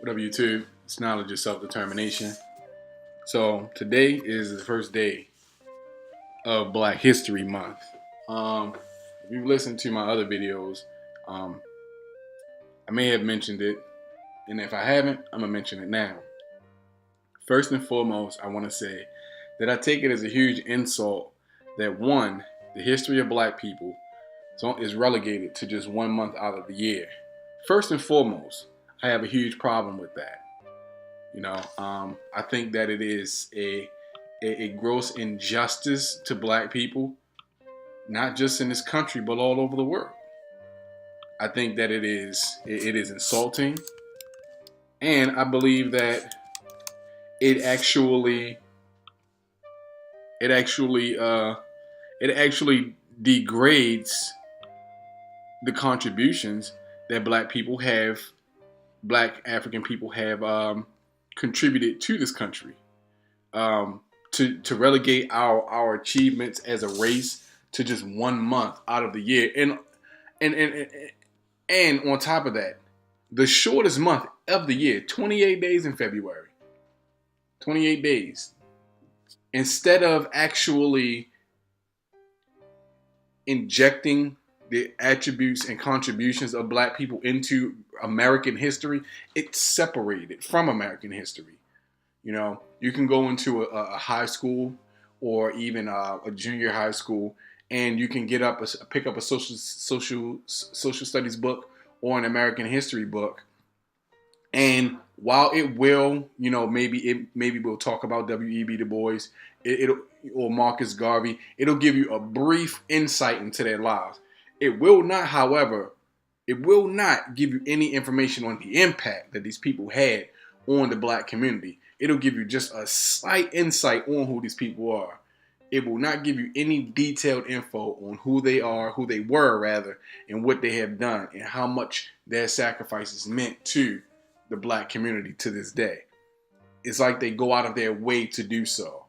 What up, YouTube? It's knowledge of self-determination. So today is the first day of Black History Month. If you've listened to my other videos, um, I may have mentioned it, and if I haven't, I'm gonna mention it now. First and foremost, I want to say that I take it as a huge insult that one, the history of Black people is relegated to just 1 month out of the year. First and foremost, I have a huge problem with that. I think that it is a gross injustice to Black people, not just in this country but all over the world. I think that it is insulting, and I believe that it actually it actually uh, it actually degrades the contributions that Black African people have contributed to this country. um, to relegate our achievements as a race to just 1 month out of the year, and and and on top of that, the shortest month of the year, 28 days in February, 28 days. Instead of actually injecting the attributes and contributions of Black people into American history, it's separated from American history. You can go into a high school or even a junior high school, and you can pick up a social studies book or an American history book. And while it will, maybe we'll talk about W.E.B. Du Bois, it'll or Marcus Garvey. It'll give you a brief insight into their lives. It will not, however, it will not give you any information on the impact that these people had on the Black community. It'll give you just a slight insight on who these people are. It will not give you any detailed info on who they are, who they were rather, and what they have done, and how much their sacrifices meant to the Black community to this day. It's like they go out of their way to do so.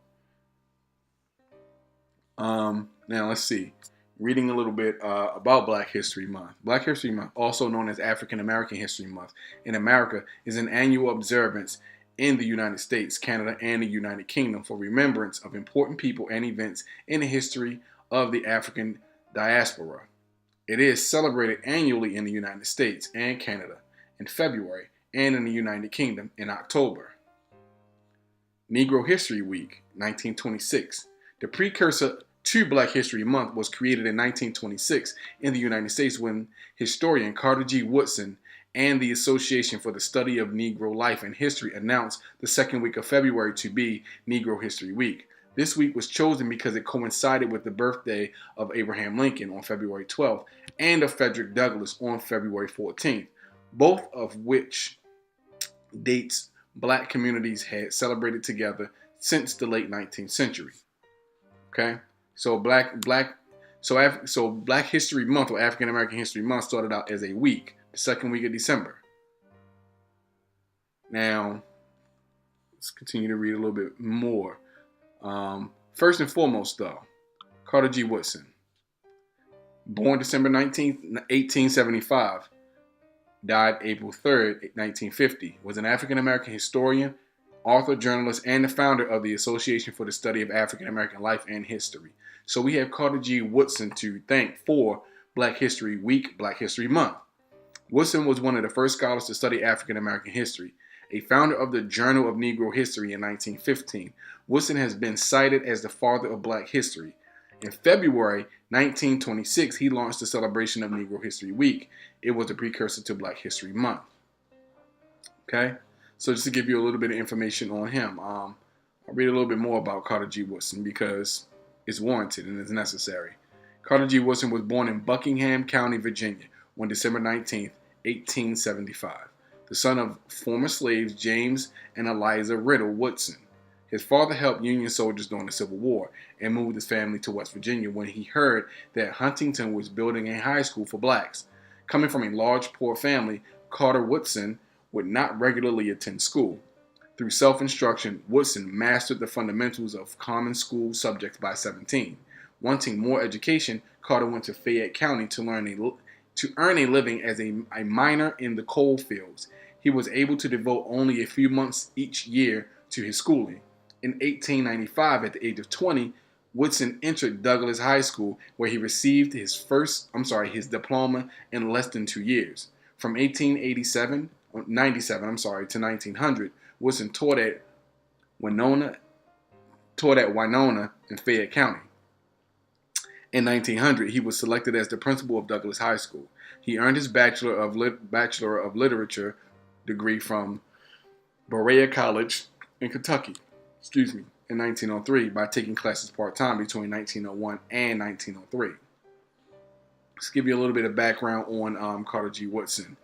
Now let's see. Reading a little bit about Black History Month. Black History Month, also known as African American History Month in America, is an annual observance in the United States, Canada, and the United Kingdom for remembrance of important people and events in the history of the African diaspora. It is celebrated annually in the United States and Canada in February, and in the United Kingdom in October. Negro History Week, 1926. The precursor to Black History Month was created in 1926 in the United States when historian Carter G. Woodson and the Association for the Study of Negro Life and History announced the second week of February to be Negro History Week. This week was chosen because it coincided with the birthday of Abraham Lincoln on February 12th and of Frederick Douglass on February 14th, both of which dates Black communities had celebrated together since the late 19th century. Okay, so Black History Month, or African American History Month, started out as a week, the second week of December. Now, let's continue to read a little bit more. First and foremost, though, Carter G. Woodson, born December 19th, 1875, died April 3rd, 1950, was an African American historian, author, journalist, and the founder of the Association for the Study of African American Life and History. So we have Carter G. Woodson to thank for Black History Week, Black History Month. Woodson was one of the first scholars to study African American history, a founder of the Journal of Negro History in 1915. Woodson has been cited as the father of Black history. In February 1926, he launched the celebration of Negro History Week. It was the precursor to Black History Month. Okay, so just to give you a little bit of information on him, I'll read a little bit more about Carter G. Woodson because it's warranted and it's necessary. Carter G. Woodson was born in Buckingham County, Virginia, on December 19th, 1875, the son of former slaves James and Eliza Riddle Woodson. His father helped Union soldiers during the Civil War and moved his family to West Virginia when he heard that Huntington was building a high school for blacks. Coming from a large, poor family, Carter Woodson would not regularly attend school. Through self-instruction, Woodson mastered the fundamentals of common school subjects by 17. Wanting more education, Carter went to Fayette County to earn a living as a miner in the coal fields. he was able to devote only a few months each year to his schooling. In 1895, at the age of 20, Woodson entered Douglas High School, where he received his diploma in less than 2 years. From 1897 to 1900, Woodson taught at Winona in Fayette County. In 1900, he was selected as the principal of Douglas High School. He earned his Bachelor of Literature degree from Berea College in Kentucky, in 1903 by taking classes part-time between 1901 and 1903. Let's give you a little bit of background on Carter G. Woodson.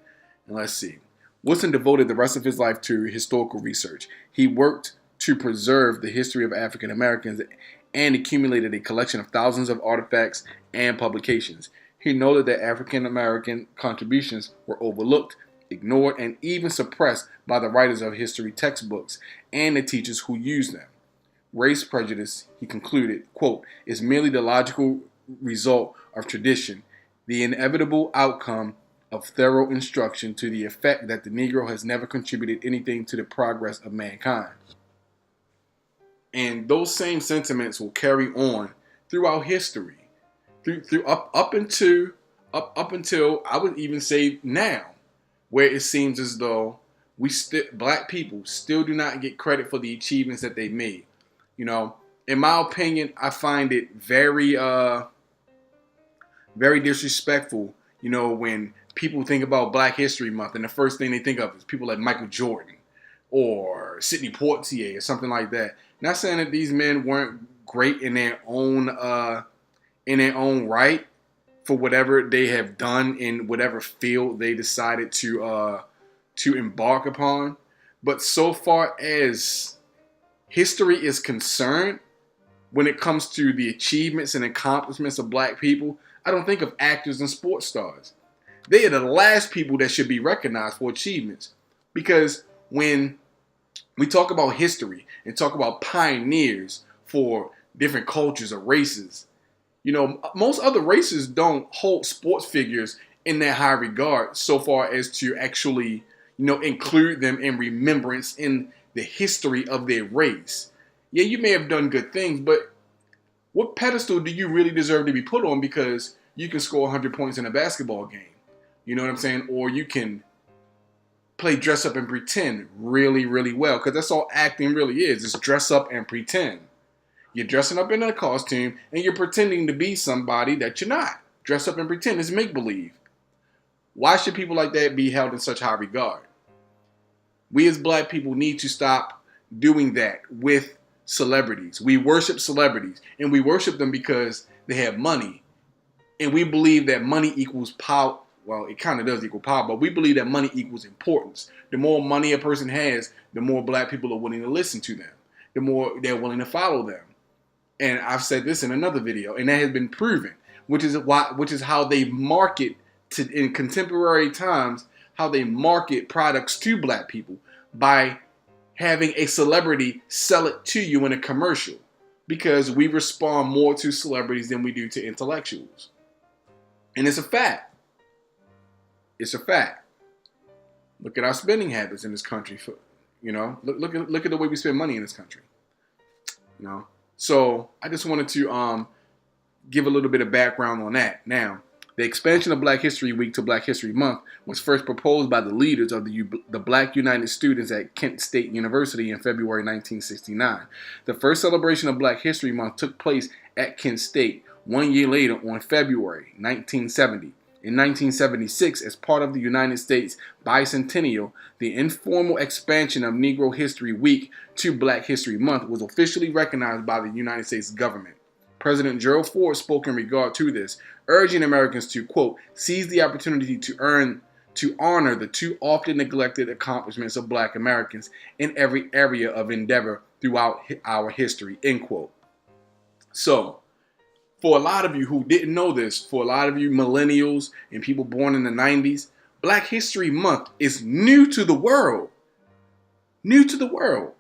And let's see. Woodson devoted the rest of his life to historical research. He worked to preserve the history of African Americans and accumulated a collection of thousands of artifacts and publications. He noted that African American contributions were overlooked, ignored, and even suppressed by the writers of history textbooks and the teachers who used them. Race prejudice, he concluded, quote, is merely the logical result of tradition, the inevitable outcome of thorough instruction to the effect that the Negro has never contributed anything to the progress of mankind. And those same sentiments will carry on throughout history, up until I would even say now, where it seems as though black people still do not get credit for the achievements that they made. You know, in my opinion, I find it very, very disrespectful. You know, when people think about Black History Month, and the first thing they think of is people like Michael Jordan or Sidney Poitier or something like that. Not saying that these men weren't great in their own right for whatever they have done in whatever field they decided to embark upon, but so far as history is concerned, when it comes to the achievements and accomplishments of black people, I don't think of actors and sports stars. They are the last people that should be recognized for achievements, because when we talk about history and talk about pioneers for different cultures or races, you know, most other races don't hold sports figures in that high regard so far as to actually, you know, include them in remembrance in the history of their race. Yeah, you may have done good things, but what pedestal do you really deserve to be put on because you can score 100 points in a basketball game? You know what I'm saying? Or you can play dress up and pretend really, really well, because that's all acting really is. It's dress up and pretend. You're dressing up in a costume and you're pretending to be somebody that you're not. Dress up and pretend. It's make-believe. Why should people like that be held in such high regard? We as black people need to stop doing that with celebrities. We worship celebrities, and we worship them because they have money. And we believe that money equals power. Well, it kind of does equal power, but we believe that money equals importance. The more money a person has, the more black people are willing to listen to them. The more they're willing to follow them. And I've said this in another video, and that has been proven, which is how they market in contemporary times, how they market products to black people by having a celebrity sell it to you in a commercial, because we respond more to celebrities than we do to intellectuals. And it's a fact. It's a fact. Look at our spending habits in this country. Look at the way we spend money in this country. You know. So I just wanted to give a little bit of background on that. Now, the expansion of Black History Week to Black History Month was first proposed by the leaders of the Black United Students at Kent State University in February 1969. The first celebration of Black History Month took place at Kent State 1 year later on February 1970. In 1976, as part of the United States bicentennial, the informal expansion of Negro History Week to Black History Month was officially recognized by the United States government. President Gerald Ford spoke in regard to this, urging Americans to, quote, seize the opportunity to honor the too often neglected accomplishments of black Americans in every area of endeavor throughout our history, end quote. So, for a lot of you who didn't know this, for a lot of you millennials and people born in the 90s, Black History Month is new to the world. New to the world.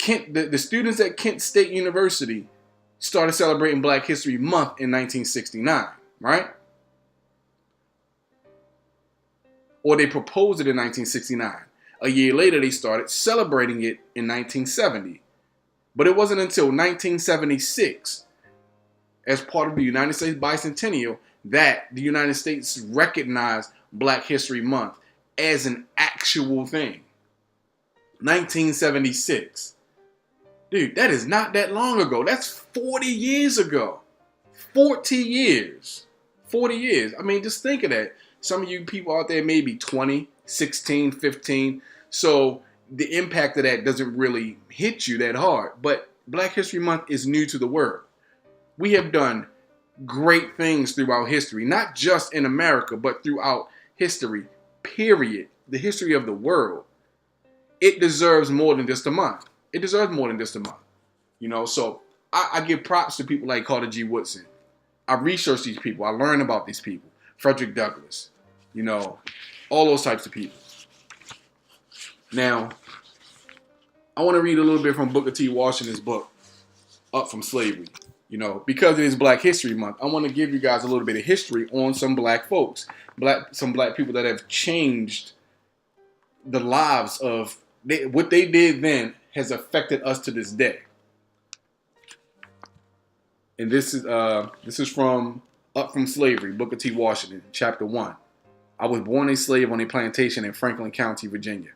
The students at Kent State University started celebrating Black History Month in 1969, right? or they proposed it in 1969. A year later, they started celebrating it in 1970. But it wasn't until 1976, as part of the United States bicentennial, that the United States recognized Black History Month as an actual thing. 1976. Dude, that is not that long ago. That's 40 years ago. 40 years. 40 years. I mean, just think of that. Some of you people out there may be 20, 16, 15. So the impact of that doesn't really hit you that hard. But Black History Month is new to the world. We have done great things throughout history, not just in America, but throughout history, period. The history of the world. It deserves more than just a month. It deserves more than just a month. You know, so I give props to people like Carter G. Woodson. I research these people. I learn about these people. Frederick Douglass. You know, all those types of people. Now, I want to read a little bit from Booker T. Washington's book, Up From Slavery. You know, because it is Black History Month, I want to give you guys a little bit of history on some black folks. Some black people that have changed the lives of, what they did then has affected us to this day. And this is from Up From Slavery, Booker T. Washington, Chapter 1. I was born a slave on a plantation in Franklin County, Virginia.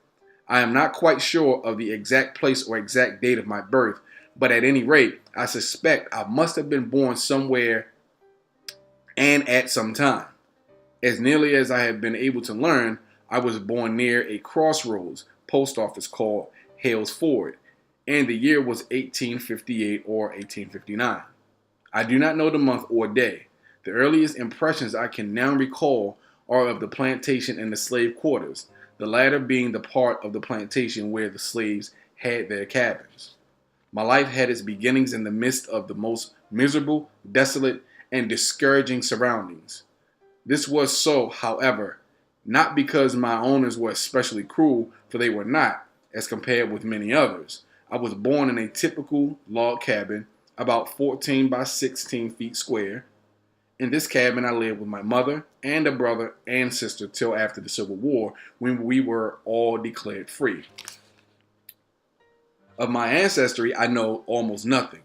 I am not quite sure of the exact place or exact date of my birth, but at any rate, I suspect I must have been born somewhere and at some time. As nearly as I have been able to learn, I was born near a crossroads post office called Hales Ford, and the year was 1858 or 1859. I do not know the month or day. The earliest impressions I can now recall are of the plantation and the slave quarters, the latter being the part of the plantation where the slaves had their cabins. My life had its beginnings in the midst of the most miserable, desolate, and discouraging surroundings. This was so, however, not because my owners were especially cruel, for they were not, as compared with many others. I was born in a typical log cabin, about 14 by 16 feet square. In this cabin, I lived with my mother and a brother and sister till after the Civil War, when we were all declared free. Of my ancestry, I know almost nothing.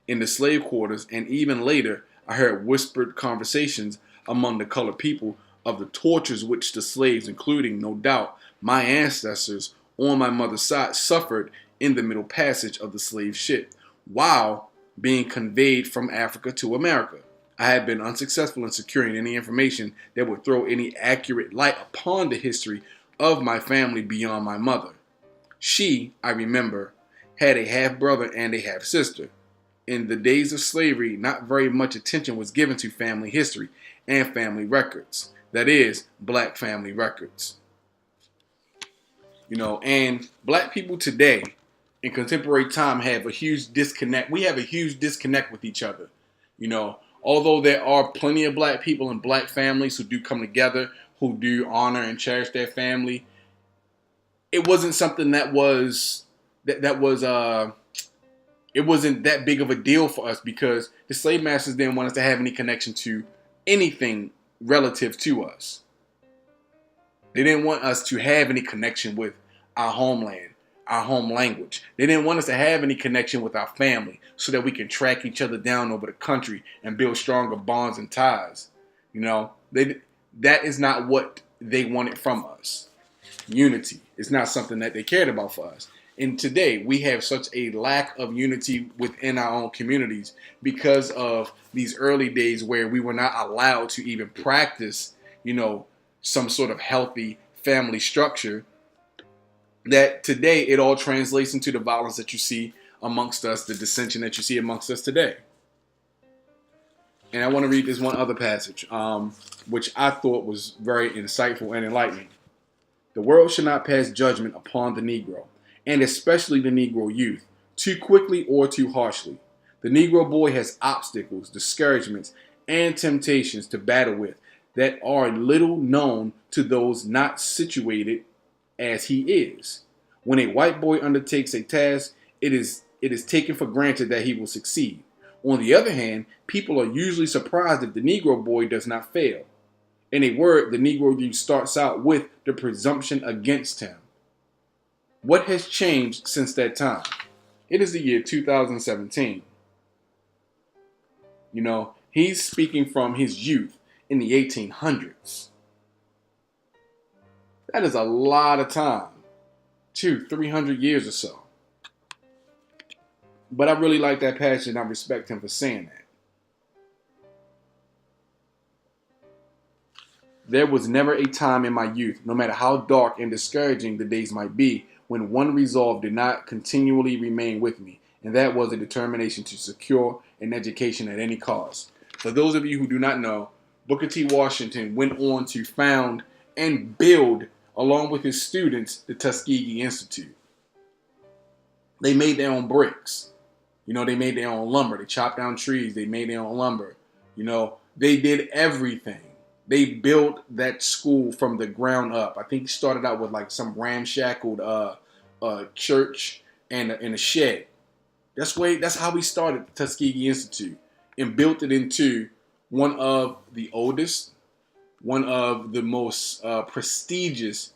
In the slave quarters, and even later, I heard whispered conversations among the colored people of the tortures which the slaves, including, no doubt, my ancestors on my mother's side, suffered in the middle passage of the slave ship, while being conveyed from Africa to America. I had been unsuccessful in securing any information that would throw any accurate light upon the history of my family beyond my mother. She, I remember, had a half-brother and a half-sister. In the days of slavery, not very much attention was given to family history and family records. That is, black family records. You know, and black people today in contemporary time have a huge disconnect. We have a huge disconnect with each other. You know, although there are plenty of black people and black families who do come together, who do honor and cherish their family, it wasn't something that was it wasn't that big of a deal for us, because the slave masters didn't want us to have any connection to anything relative to us. They didn't want us to have any connection with our homeland, our home language. They didn't want us to have any connection with our family so that we can track each other down over the country and build stronger bonds and ties. You know, that is not what they wanted from us. Unity is not something that they cared about for us. And today we have such a lack of unity within our own communities because of these early days where we were not allowed to even practice, you know, some sort of healthy family structure, that today it all translates into the violence that you see amongst us, the dissension that you see amongst us today. And I want to read this one other passage, which I thought was very insightful and enlightening. The world should not pass judgment upon the Negro, and especially the Negro youth, too quickly or too harshly. The Negro boy has obstacles, discouragements, and temptations to battle with that are little known to those not situated as he is. When a white boy undertakes a task, it is taken for granted that he will succeed. On the other hand, people are usually surprised if the Negro boy does not fail. In a word, the Negro youth starts out with the presumption against him. What has changed since that time? It is the year 2017. You know, he's speaking from his youth in the 1800s. That is a lot of time. 300 years or so. But I really like that passage and I respect him for saying that. There was never a time in my youth, no matter how dark and discouraging the days might be, when one resolve did not continually remain with me, and that was a determination to secure an education at any cost. For those of you who do not know, Booker T. Washington went on to found and build, along with his students, the Tuskegee Institute. They made their own bricks. You know, they made their own lumber. They chopped down trees. They made their own lumber. You know, they did everything. They built that school from the ground up. I think he started out with like some ramshackled church and a shed. That's how we started the Tuskegee Institute and built it into one of the oldest, one of the most prestigious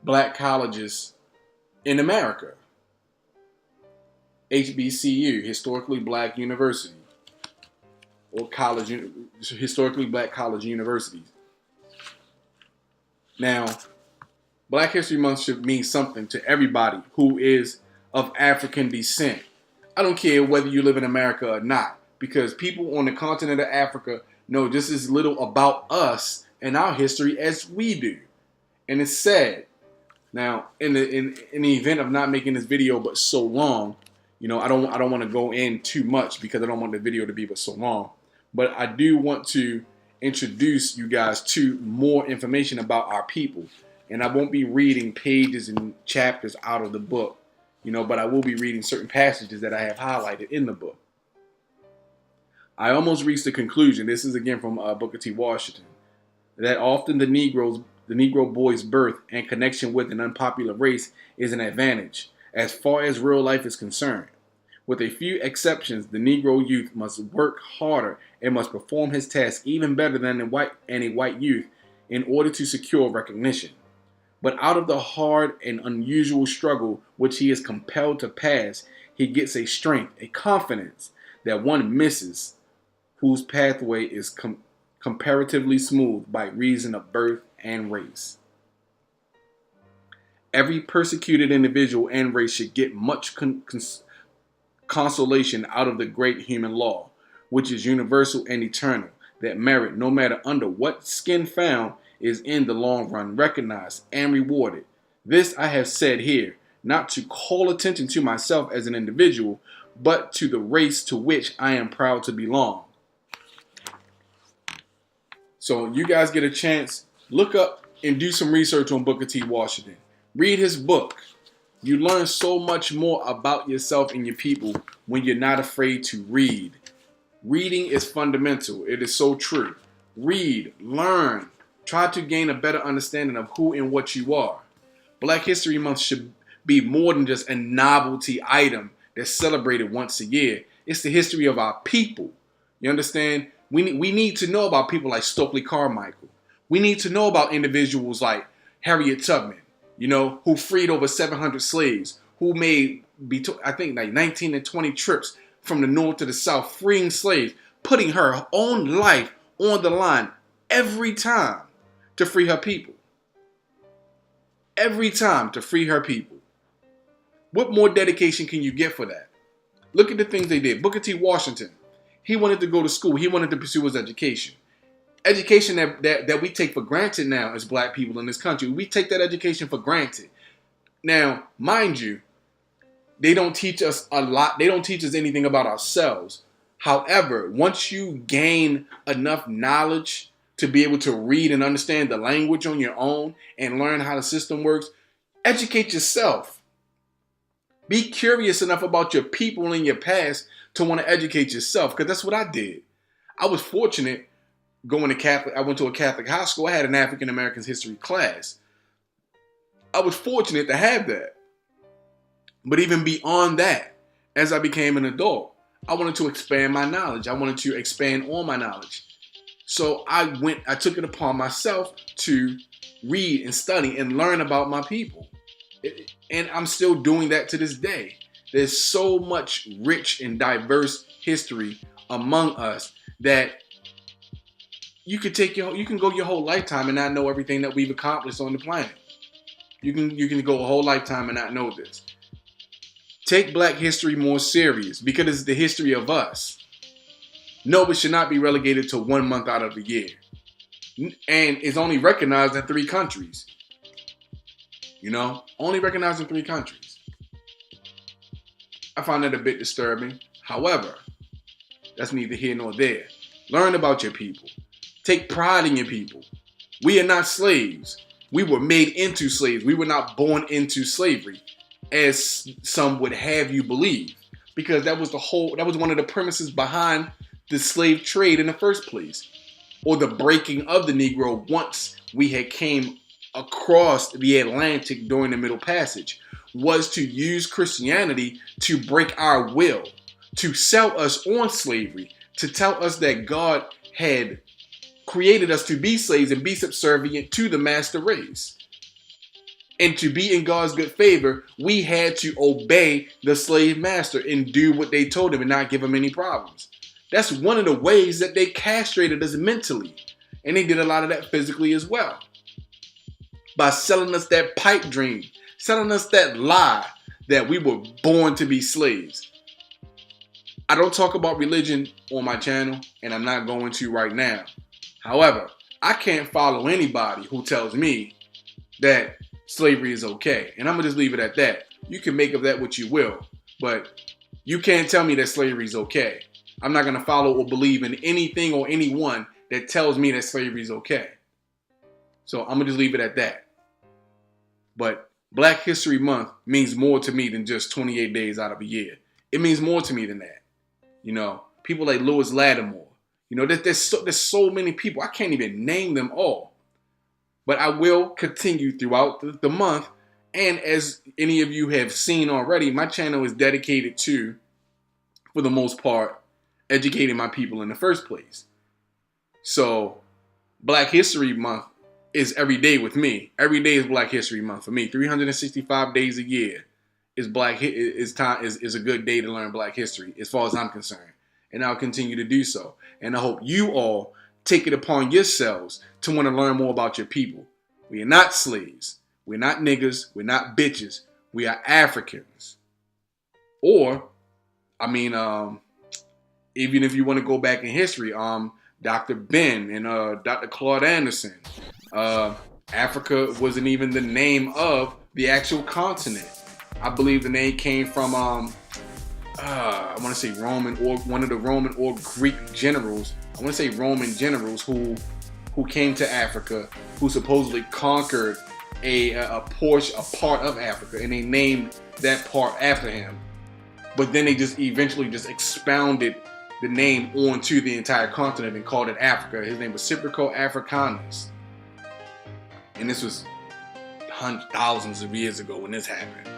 black colleges in America. HBCU, Historically Black University, or historically black college universities. Now, Black History Month should mean something to everybody who is of African descent. I don't care whether you live in America or not, because people on the continent of Africa know just as little about us and our history as we do. And it's sad. Now, in the event of not making this video but so long, you know, I don't want to go in too much because I don't want the video to be but so long. But I do want to introduce you guys to more information about our people. And I won't be reading pages and chapters out of the book, you know, but I will be reading certain passages that I have highlighted in the book. I almost reached the conclusion, this is again from Booker T. Washington, that often the Negro boy's birth and connection with an unpopular race is an advantage as far as real life is concerned. With a few exceptions, the Negro youth must work harder and must perform his task even better than a white youth in order to secure recognition. But out of the hard and unusual struggle which he is compelled to pass, he gets a strength, a confidence that one misses, whose pathway is comparatively smooth by reason of birth and race. Every persecuted individual and race should get much consolation out of the great human law, which is universal and eternal, that merit, no matter under what skin found, is in the long run recognized and rewarded. This I have said here, not to call attention to myself as an individual, but to the race to which I am proud to belong. So you guys get a chance, look up and do some research on Booker T. Washington. Read his book. You learn so much more about yourself and your people when you're not afraid to read. Reading is fundamental. It is so true. Read, learn, try to gain a better understanding of who and what you are. Black History Month should be more than just a novelty item that's celebrated once a year. It's the history of our people. You understand? We need to know about people like Stokely Carmichael. We need to know about individuals like Harriet Tubman, you know, who freed over 700 slaves, who made, I think, like 19 and 20 trips from the north to the south, freeing slaves, putting her own life on the line every time to free her people. Every time to free her people. What more dedication can you get for that? Look at the things they did. Booker T. Washington, he wanted to go to school. He wanted to pursue his education. Education that we take for granted now as black people in this country. We take that education for granted. Now, mind you, they don't teach us a lot. They don't teach us anything about ourselves. However, once you gain enough knowledge to be able to read and understand the language on your own and learn how the system works, educate yourself. Be curious enough about your people and your past to want to educate yourself, because that's what I did. I was fortunate going to Catholic. I went to a Catholic high school. I had an African American history class. I was fortunate to have that. But even beyond that, as I became an adult, I wanted to expand my knowledge. I wanted to expand on my knowledge. So I took it upon myself to read and study and learn about my people. And I'm still doing that to this day. There's so much rich and diverse history among us that you can go your whole lifetime and not know everything that we've accomplished on the planet. You can go a whole lifetime and not know this. Take Black history more serious because it's the history of us. No, it should not be relegated to 1 month out of the year. And it's only recognized in 3 countries. Only recognized in 3 countries. I find that a bit disturbing. However, that's neither here nor there. Learn about your people. Take pride in your people. We are not slaves. We were made into slaves. We were not born into slavery, as some would have you believe. Because that was one of the premises behind the slave trade in the first place. Or the breaking of the Negro once we had came across the Atlantic during the Middle Passage, was to use Christianity to break our will, to sell us on slavery, to tell us that God had created us to be slaves and be subservient to the master race. And to be in God's good favor, we had to obey the slave master and do what they told him and not give him any problems. That's one of the ways that they castrated us mentally. And they did a lot of that physically as well. By selling us that pipe dream, selling us that lie that we were born to be slaves. I don't talk about religion on my channel, and I'm not going to right now. However, I can't follow anybody who tells me that slavery is okay. And I'm going to just leave it at that. You can make of that what you will, but you can't tell me that slavery is okay. I'm not going to follow or believe in anything or anyone that tells me that slavery is okay. So I'm going to just leave it at that. But Black History Month means more to me than just 28 days out of a year. It means more to me than that. People like Lewis Lattimore. There's so many people. I can't even name them all. But I will continue throughout the month. And as any of you have seen already, my channel is dedicated to, for the most part, educating my people in the first place. So Black History Month is every day with me. Every day is Black History Month for me. 365 days a year is a good day to learn Black history, as far as I'm concerned. And I'll continue to do so. And I hope you all take it upon yourselves to want to learn more about your people. We are not slaves. We're not niggas. We're not bitches. We are Africans. Or, even if you want to go back in history, Dr. Ben and Dr. Claude Anderson, Africa wasn't even the name of the actual continent. I believe the name came from I want to say Roman, or one of the Roman or Greek generals. I want to say Roman generals who came to Africa, who supposedly conquered a part of Africa, and they named that part after him. But then they just eventually just expounded the name onto the entire continent and called it Africa. His name was Cyprico Africanus. And this was thousands of years ago when this happened.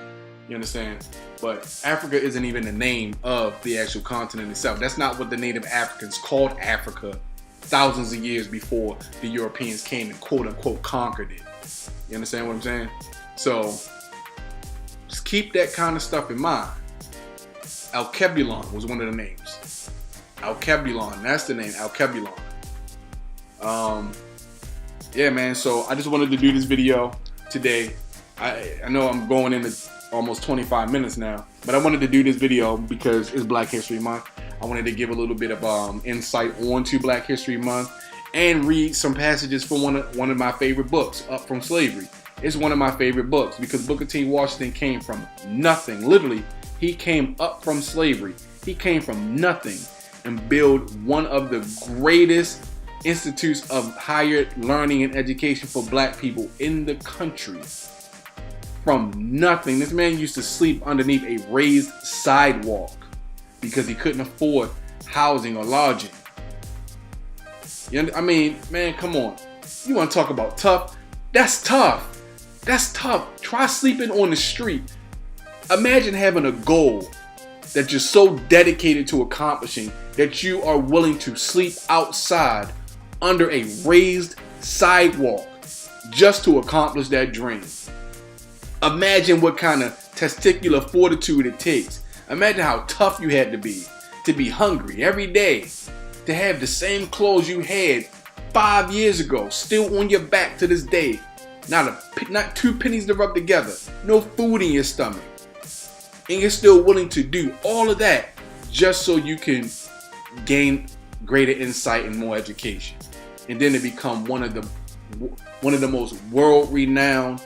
You understand? But Africa isn't even the name of the actual continent itself. That's not what the native Africans called Africa thousands of years before the Europeans came and quote unquote conquered it. You understand what I'm saying? So just keep that kind of stuff in mind. Alkebulan was one of the names. Alkebulan, that's the name, Alkebulan. Yeah, man, so I just wanted to do this video today. I know I'm going into almost 25 minutes now, but I wanted to do this video because it's Black History Month. I wanted to give a little bit of insight onto Black History Month and read some passages from one of my favorite books, Up From Slavery. It's one of my favorite books because Booker T. Washington came from nothing. Literally, he came up from slavery. He came from nothing and built one of the greatest institutes of higher learning and education for black people in the country. From nothing. This man used to sleep underneath a raised sidewalk because he couldn't afford housing or lodging. I mean, man, come on. You want to talk about tough? That's tough. That's tough. Try sleeping on the street. Imagine having a goal that you're so dedicated to accomplishing that you are willing to sleep outside under a raised sidewalk just to accomplish that dream. Imagine what kind of testicular fortitude it takes. Imagine how tough you had to be hungry every day, to have the same clothes you had 5 years ago still on your back to this day. Not 2 pennies to rub together, no food in your stomach. And you're still willing to do all of that just so you can gain greater insight and more education. And then to become one of the most world-renowned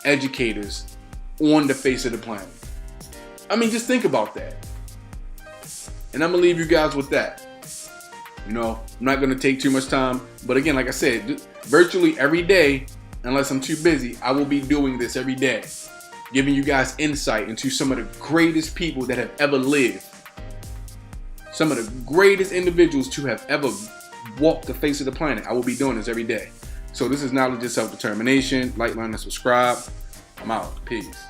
educators on the face of the planet. I mean, just think about that. And I'm gonna leave you guys with that. I'm not gonna take too much time, but again, like I said, virtually every day, unless I'm too busy, I will be doing this every day, giving you guys insight into some of the greatest people that have ever lived, some of the greatest individuals to have ever walked the face of the planet. I will be doing this every day. So this is Knowledge and Self-Determination. Like, learn, and subscribe. I'm out. Peace.